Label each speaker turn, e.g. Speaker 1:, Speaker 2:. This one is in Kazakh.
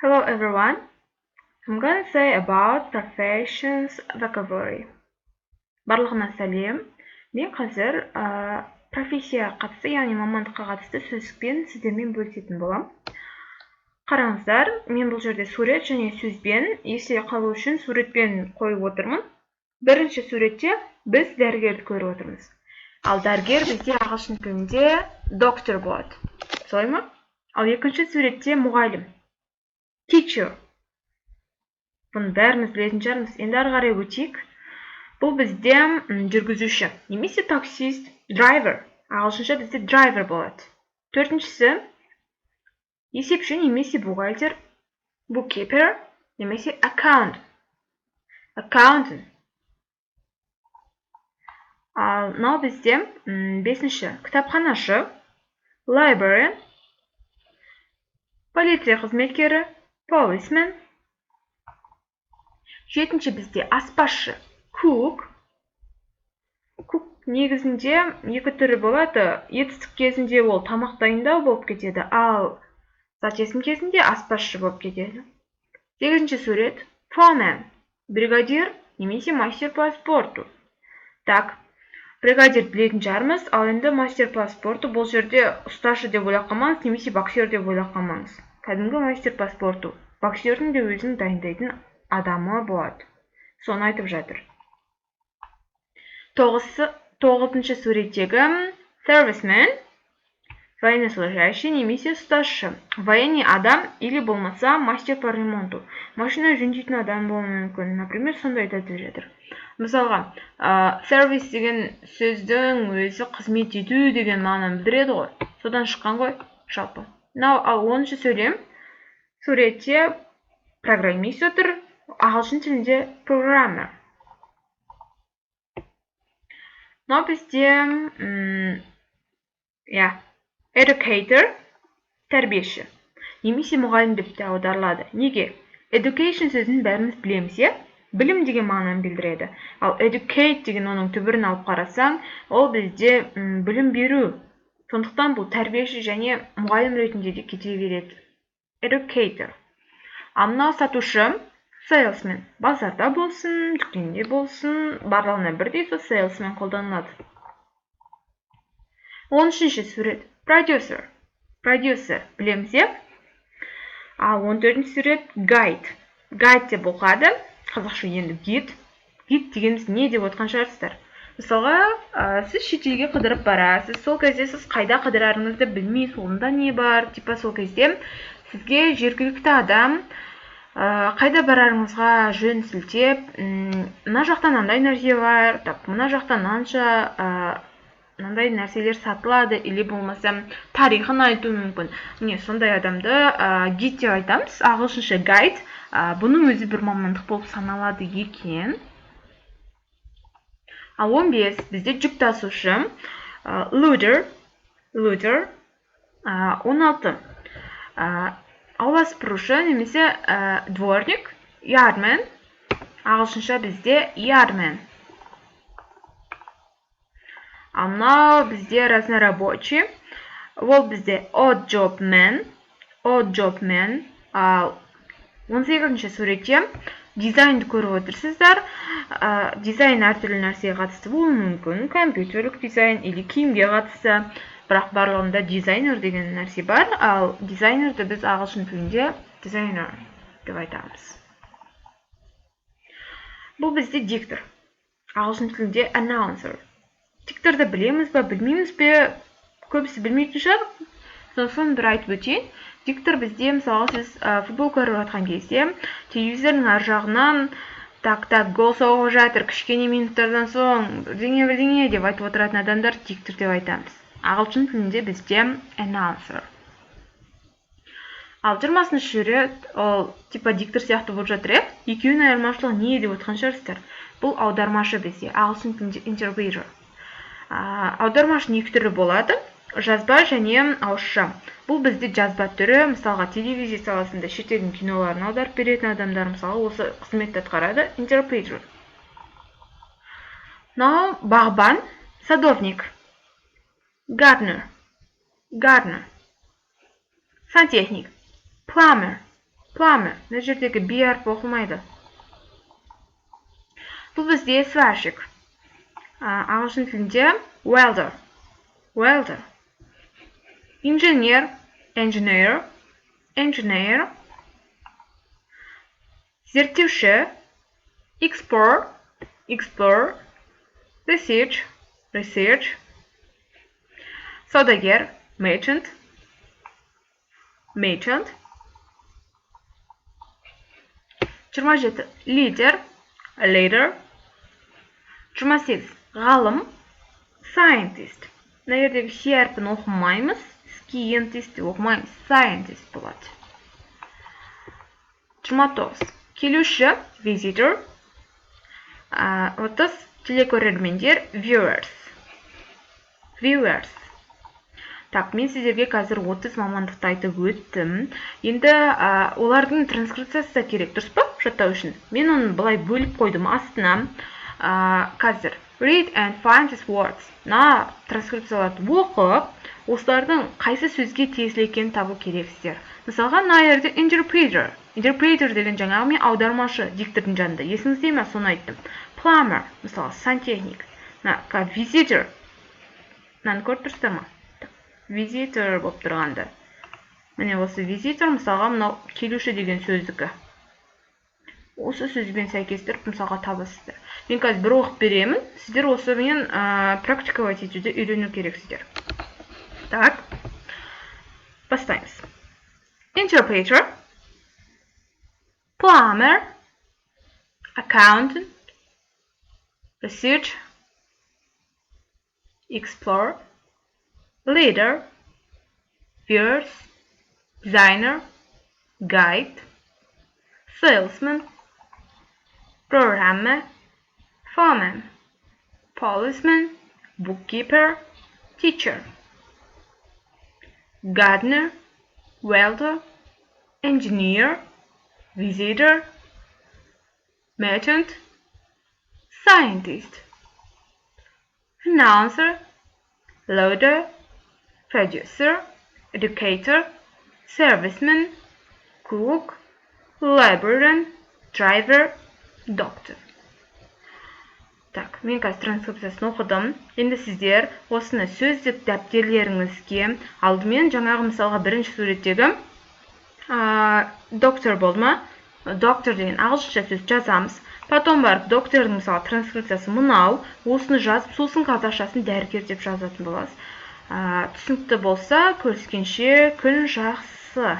Speaker 1: Hello everyone. I'm gonna say about professions vocabulary. Барлығына сәлем. Мен қазір профессияға қатысты, яғни мамандыққа қатысты сөздікпен сіздермен бөлісетін боламын. Қараңыздар, мен бұл жерде сурет және сөзбен есте қалу үшін суретпен қойып отырмын. Бірінші суретте біз дәрігерді көріп отырмыз. Ал дәрігер бізде ағылшын тілінде доктор болады. Солай ма? Ал екінші суретте мұғалім. Teacher. Бұны бәріміз білетін шығармыз. Енді ары қарай өтейік. Бұл бізде жүргізуші, немесе таксист, driver. Ағылшынша бізде driver болады. Төртіншісі есепші немесе бухгалтер, bookkeeper, немесе accountant. Ал мынау бізде бесінші кітапханашы, library, полиция қызметкері, policeman. Жетінші бізде аспазшы, cook. Cook негізінде екі түрі болады. Етістік кезінде ол тамақ дайындау болып кетеді, ал сатесім кезінде аспазшы болып кетеді. Сегізінші сурет foreman, бригадир немесе мастер по спорту. Так, бригадир білетін шығармыз, ал енді мастер по спорту бұл жерде ұсташы деп ойлап қалмаңыз, немесе боксер деп ойлап қалмаңыз. Кәдімгі мастер по спорту. Боксердің де өзін дайындайтын адамы болады. Соны айтып жатыр. Тоғызыншы суреттегі serviceman, военнослужащий немесе ұсташы. Военный адам или болмаса мастер по ремонту. Машина жөндейтін адам болуы мүмкін. Например, сондай айтып жатыр. Мысалға, service деген сөздің өзі қызмет ету деген мағынаны білдіреді ғой. Содан шыққан ғой, жалпы. Ал 10-шы суретте программист отыр, ағылшын тілінде programmer. Мынау бізде educator, тәрбиеші. Немесе мұғалім деп те аударылады. Неге? Education сөзін бәріміз білеміз, білім деген мағынаны білдіреді. Ал educate деген оның түбірін алып қарасаң, ол бізде білім беру. Сондықтан бұл тәрбиеші және мұғалім ретінде де кете береді. Educator. Мынау сатушы, salesman. Базарда болсын, дүкенде болсын, барлығына бірдей сол salesman қолданылады. 13-ші сурет producer. Producer білеміз, Ал 14-ші сурет guide. Guide деп оқады. Қазақша енді гид. Гид дегеніміз не деп отқан шығарсыздар. Мысалға, сіз шетелге қыдырып барасыз, сол кезде сіз қайда қыдырарыңызды білмейсіз, онда не бар, сол кезде сізге жергілікті адам қайда барарыңызға жөн сілтеп, мына жақтан андай нәрсе бар, мына жақтан мынандай нәрселер сатылады, или болмаса тарихын айту мүмкін. Сондай адамды гид деп айтамыз, ағылшынша гайд. Бұның өзі бір мамандық болып саналады екен. Ал 15 бізде жүк тасушы, loader. 16 аула сыпырушы немесе дворник, yardman. Ағылшынша бізде yardman. Ал мынау бізде разнорабочий. Ол бізде odd job man. 18-ші суретте дизайнды көріп отырсыздар. Дизайн әртүрлі нәрсеге қатысты болуы мүмкін. Компьютерлік дизайн или киімге қатысты. Бірақ барлығында дизайнер деген нәрсе бар. Ал дизайнерді біз ағылшын тілінде дизайнер деп айтамыз. Бұл бізде диктор. Ағылшын тілінде announcer. Дикторды білеміз бе, білмейміз бе? Көбісі білмейтін шығар. Сосын бір айтып өтейін. Диктор бізде, мысалы, сіз футбол көріп жатқан кезде, телевизордың ар жағынан гол соғып жатыр, кішкене минуттардан соң бірдеңе деп айтып отыратын адамдар диктор деп айтамыз. Ағылшын тілінде бізде announcer. Ал 20-ші сурет, ол диктор сияқты болып жатыр, екеуінің айырмашылығы не деп отқан шығарсыздар. Бұл аудармашы бізде, ағылшын тілінде interpreter. Аудармашының екі түрі болады, жазба және ауызша. Бұл бізде жазба түрі, мысалға телевизия саласында шетелдің киноларын аударып беретін адамдар, мысалы, осы қызметті атқарады, interpreter. Бағбан, садовник, gardener, сантехник, plumber, Plumber. Мына жердегі B әрпі оқылмайды. Бұл бізде сварщик. Ағылшын тілінде welder. Welder. Инженер. Engineer. Engineer. Зерттеуші. Explorer. Explorer. Research. Research. Саудагер. Merchant. Merchant. 27. Лидер. Leader. 28. Ғалым. Scientist. Мына жердегі C әрпін оқымаймыз. Scientist оқымаймыз. Scientist болады. 29. Келуші. Visitor. 30. Телекөрермендер. Viewers. Viewers. Так, мен сіздерге қазір 30 мамандықты айтып өттім. Енді олардың транскрипциясы керек, дұрыс па? Жаттау үшін. Мен оны былай бөліп қойдым астына. Қазір read and find these words. На транскрипцияларды оқып, осылардың қайсы сөзге тиесілі екенін табу керексіздер. Мысалға, мына жерде interpreter. Interpreter деген жаңағы мен аудармашы диктордың жанында. Есіңізде ме? Соны айттым. Plumber, мысалы, сантехник. Visitor. Мынаны көріп тұрсыздар ма? Visitor болып тұрғанды. Міне осы visitor, мысалға, мынау келуші деген сөздікі. Осы сөзбен сәйкестіріп, мысалға табасыздар. Мен қазір бір оқып беремін, сіздер осымен практиковать етуді үйрену керексіздер. Так, бастаймыз. Interpreter, plumber, accountant, research, explorer, leader, viewers, designer, guide, salesman, programmer, foreman, policeman, bookkeeper, teacher, gardener, welder, engineer, visitor, merchant, scientist, announcer, loader, producer, educator, serviceman, cook, librarian, driver, doctor. Так, мен қазір транскрипциясын оқыдым. Енді сіздер осыны сөздік дәптерлеріңізге алдымен жаңағы мысалға бірінші суреттегі доктор болды ма? Доктор деген ағылшынша сөз жазамыз. Потом барып доктордың мысалы транскрипциясы мынау, осыны жазып, сосын қазақшасын дәрігер деп жазатын боласыз. Түсінікті болса, көріскенше күн жақсы.